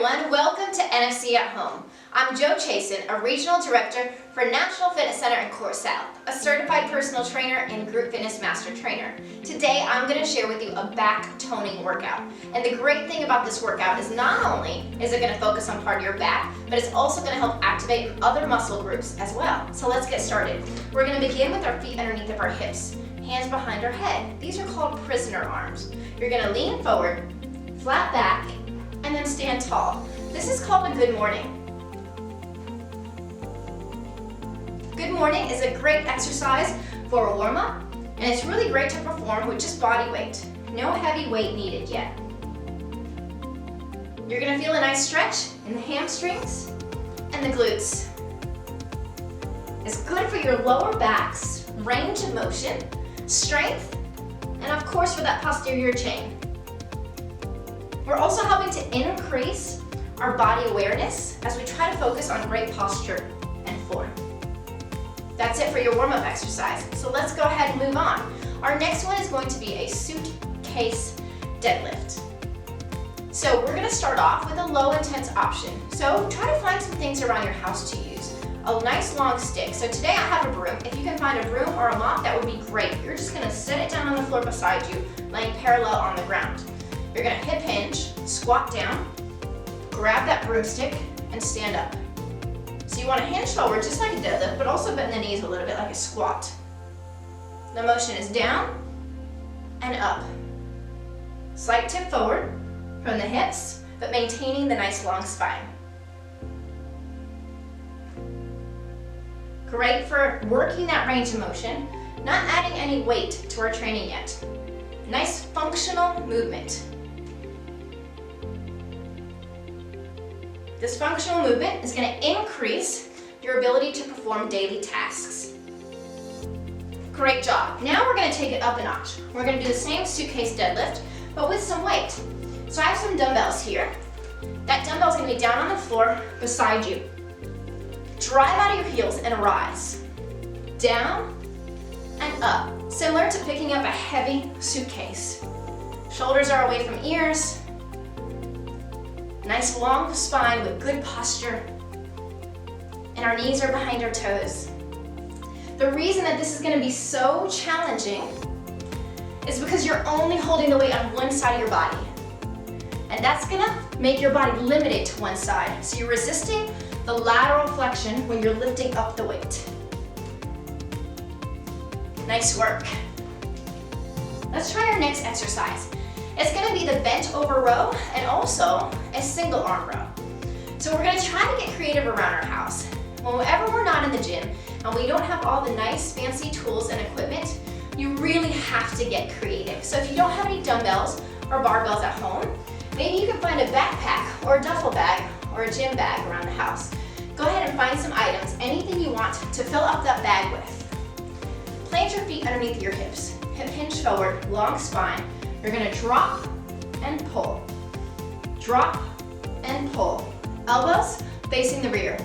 everyone, welcome to NFC at Home. I'm Chason, a Regional Director for National Fitness Center in Core South, a certified personal trainer and group fitness master trainer. Today I'm going to share with you a back toning workout. And the great thing about this workout is not only is it going to focus on part of your back, but it's also going to help activate other muscle groups as well. So let's get started. We're going to begin with our feet underneath of our hips, hands behind our head. These are called prisoner arms. You're going to lean forward, flat back, and then stand tall. This is called a good morning. Good morning is a great exercise for a warm-up, and it's really great to perform with just body weight. No heavy weight needed yet. You're gonna feel a nice stretch in the hamstrings and the glutes. It's good for your lower back's range of motion, strength, and of course for that posterior chain. We're also helping to increase our body awareness as we try to focus on great posture and form. That's it for your warm-up exercise. So let's go ahead and move on. Our next one is going to be a suitcase deadlift. So we're going to start off with a low intense option. So try to find some things around your house to use. A nice long stick. So today I have a broom. If you can find a broom or a mop, that would be great. You're just going to set it down on the floor beside you, laying parallel on the ground. You're going to hip hinge, squat down, grab that broomstick, and stand up. So you want to hinge forward just like a deadlift, but also bend the knees a little bit like a squat. The motion is down and up. Slight tip forward from the hips, but maintaining the nice long spine. Great for working that range of motion, not adding any weight to our training yet. Nice functional movement. This functional movement is going to increase your ability to perform daily tasks. Great job. Now we're going to take it up a notch. We're going to do the same suitcase deadlift, but with some weight. So I have some dumbbells here. That dumbbell is going to be down on the floor beside you. Drive out of your heels and rise. Down and up. Similar to picking up a heavy suitcase. Shoulders are away from ears. Nice long spine with good posture. And our knees are behind our toes. The reason that this is going to be so challenging is because you're only holding the weight on one side of your body. And that's going to make your body limited to one side. So you're resisting the lateral flexion when you're lifting up the weight. Nice work. Let's try our next exercise. It's going to be the bent over row and also a single arm row. So we're going to try to get creative around our house. Whenever we're not in the gym and we don't have all the nice fancy tools and equipment, you really have to get creative. So if you don't have any dumbbells or barbells at home, maybe you can find a backpack or a duffel bag or a gym bag around the house. Go ahead and find some items, anything you want to fill up that bag with. Plant your feet underneath your hips. Hip hinge forward, long spine. You're going to drop and pull. Drop and pull. Elbows facing the rear.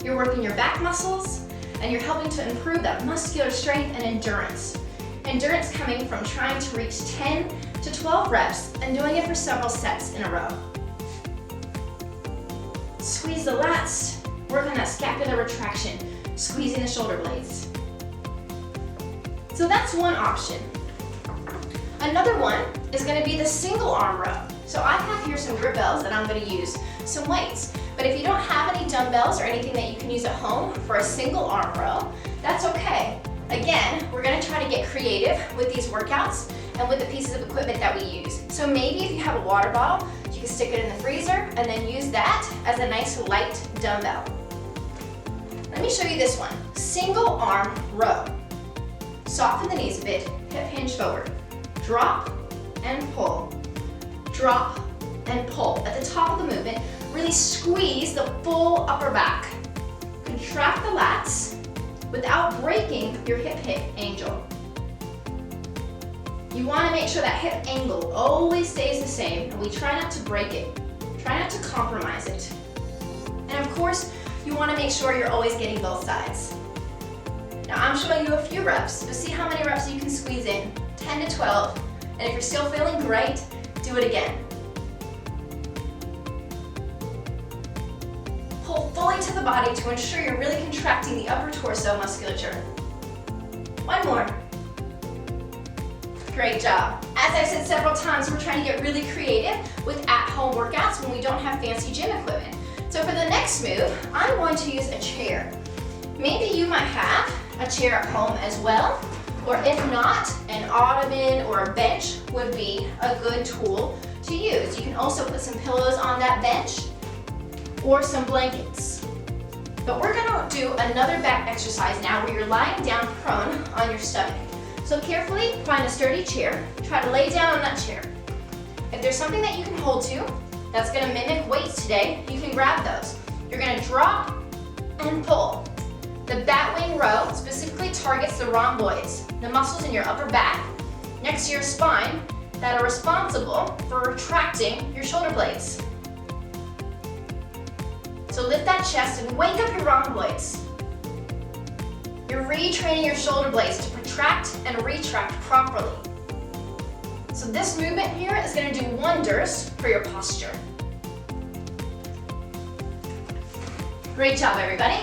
You're working your back muscles and you're helping to improve that muscular strength and endurance. Endurance coming from trying to reach 10 to 12 reps and doing it for several sets in a row. Squeeze the lats, work on that scapular retraction, squeezing the shoulder blades. So that's one option. Another one is going to be the single arm row. So I have here some grip bells that I'm going to use, some weights. But if you don't have any dumbbells or anything that you can use at home for a single arm row, that's okay. Again, we're going to try to get creative with these workouts and with the pieces of equipment that we use. So maybe if you have a water bottle, you can stick it in the freezer and then use that as a nice light dumbbell. Let me show you this one. Single arm row. Soften the knees a bit, hip hinge forward. Drop and pull. Drop and pull. At the top of the movement, really squeeze the full upper back. Contract the lats without breaking your hip angle. You want to make sure that hip angle always stays the same, and we try not to break it. Try not to compromise it. And of course, you want to make sure you're always getting both sides. Now I'm showing you a few reps, but see how many reps you can squeeze in. 10 to 12. And if you're still feeling great, do it again. into the body to ensure you're really contracting the upper torso musculature. One more. Great job. As I've said several times, we're trying to get really creative with at-home workouts when we don't have fancy gym equipment. So for the next move, I'm going to use a chair. Maybe you might have a chair at home as well, or if not, an ottoman or a bench would be a good tool to use. You can also put some pillows on that bench or some blankets. But we're gonna do another back exercise now where you're lying down prone on your stomach. So carefully find a sturdy chair, try to lay down on that chair. If there's something that you can hold to that's gonna mimic weights today, you can grab those. You're gonna drop and pull. The Batwing row specifically targets the rhomboids, the muscles in your upper back, next to your spine, that are responsible for retracting your shoulder blades. So lift that chest and wake up your rhomboids. You're retraining your shoulder blades to protract and retract properly. So this movement here is going to do wonders for your posture. Great job, everybody.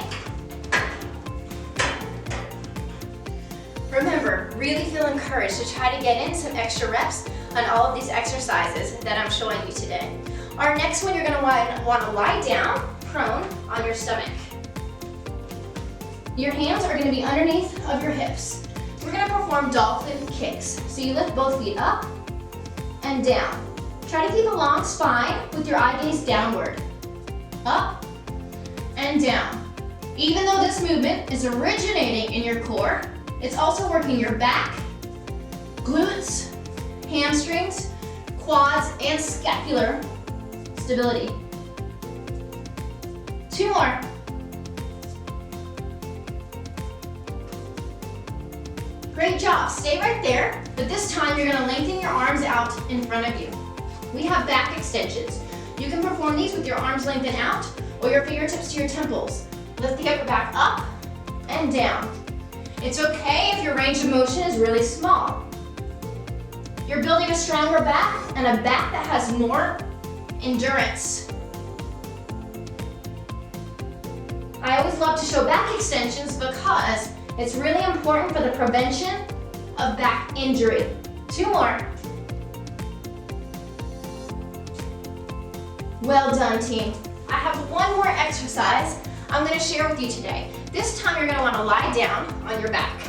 Remember, really feel encouraged to try to get in some extra reps on all of these exercises that I'm showing you today. Our next one, you're going to want to lie down, prone, on your stomach. Your hands are going to be underneath of your hips. We're going to perform Dolphin Kicks. So you lift both feet up and down. Try to keep a long spine with your eye gaze downward. Up and down. Even though this movement is originating in your core, it's also working your back, glutes, hamstrings, quads, and scapular stability. Two more. Great job. Stay right there, but this time you're going to lengthen your arms out in front of you. We have back extensions. You can perform these with your arms lengthened out or your fingertips to your temples. Lift the upper back up and down. It's okay if your range of motion is really small. You're building a stronger back and a back that has more endurance. I always love to show back extensions because it's really important for the prevention of back injury. Two more. Well done, team. I have one more exercise I'm going to share with you today. This time you're going to want to lie down on your back.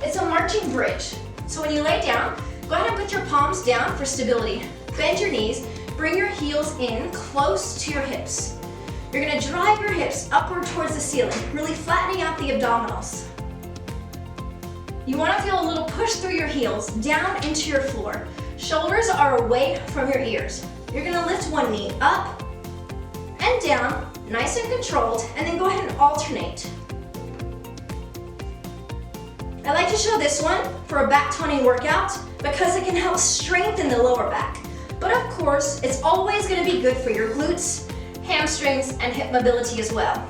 It's a marching bridge. So when you lay down, go ahead and put your palms down for stability. Bend your knees, bring your heels in close to your hips. You're going to drive your hips upward towards the ceiling, really flattening out the abdominals. You want to feel a little push through your heels down into your floor. Shoulders are away from your ears. You're going to lift one knee up and down, nice and controlled, and then go ahead and alternate. I like to show this one for a back toning workout because it can help strengthen the lower back. But of course, it's always going to be good for your glutes, hamstrings, and hip mobility as well.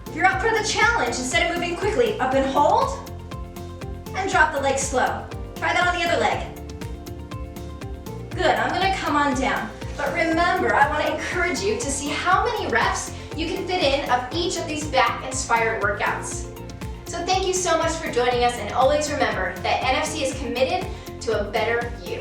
If you're up for the challenge, instead of moving quickly, up and hold, and drop the leg slow. Try that on the other leg. Good, I'm gonna come on down. But remember, I wanna encourage you to see how many reps you can fit in of each of these back-inspired workouts. So thank you so much for joining us, and always remember that NFC is committed to a better you.